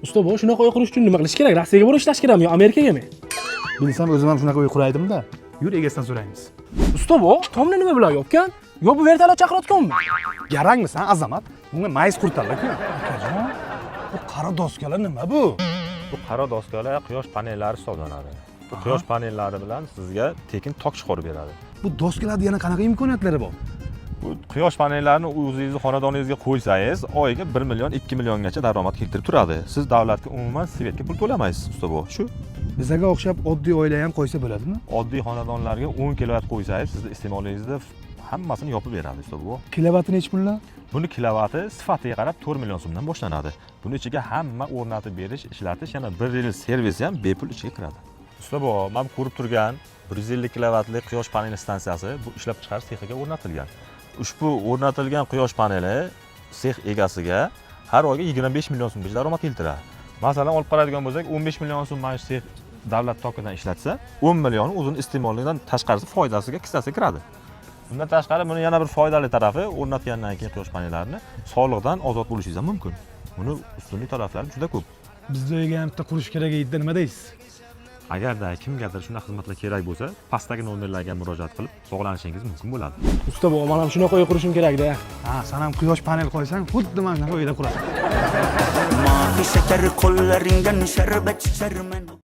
Usta bu shunaqa uy qurish uchun nima qilish kerak? Rossiyaga borish ishlash kerakmi yo Amerikagami? Bilsam o'zim ham shunaqa uy quraydim-da. Yur egasidan so'raymiz. Usta bu tomni nima bilan yopgan? Yo bu vertolyot chaqirayotganmi? Garangmisan, azamat? Bunga mayiz qurtarlar-ku. Akajon, bu qora doskalar nima bu? Bu qora doskalar quyosh panellari hisoblanadi. Bu quyosh panellari bilan sizga tekin tok chiqarib beradi. Bu doskalarda yana qanaqa imkoniyatlari bor? Bu quyosh panellarini o'zingizni xonadoningizga qo'ysangiz, oyiga 1 million, 2 milliongacha daromad keltirib turadi. Siz davlatga umuman svetga pul to'lamaysiz, usta bu. Shu. Bizga o'xshab oddiy oila ham qo'ysa bo'ladimi? Oddiy xonadonlarga 10 kilovat qo'ysangiz, sizni iste'molingizda hammasini yopib beradi, usta bu. Kilovati necha pullar? Buni kilovati sifatiga qarab 4 million so'mdan boshlanadi. Buni ichiga hamma o'rnatib berish, ishlatish, yana 1 yil servisi ham bepul ichiga kiradi. Usta bu, men ko'rib turgan 150 kilovatli quyosh paneli stansiyasi bu ishlab chiqarish sexiga o'rnatilgan. Ushbu o'rnatilgan quyosh paneli sex egasiga har oyga 25 million so'mgacha daromad keltiradi. Masalan, olib qaraydigan bo'lsak, 15 million so'm mana shu sex davlat tokidan ishlatsa, 10 million o'zini iste'molidan tashqarisi foydasiga kissasiga kiradi. Bundan tashqari buni yana bir foydali tarafi, o'rnatgandan keyin quyosh panellarini soliqdan ozod bo'lishingiz ham mumkin. Buni ustunlik taraflari juda ko'p. Bizda uyga ham bitta qurish kerak edi, nima deysiz? Agarda kimgadir shunday xizmatlar kerak bo'lsa, pastdagi nomerlarga murojaat qilib bog'lanishingiz mumkin bo'ladi. Usta bu men ham shunaqa uy qurishim kerak-da. Ha, sen ham quyosh panel qo'ysang, xuddi mana shunaqa uyda qurasan. Mavi şeker kollarından şerbet içermen.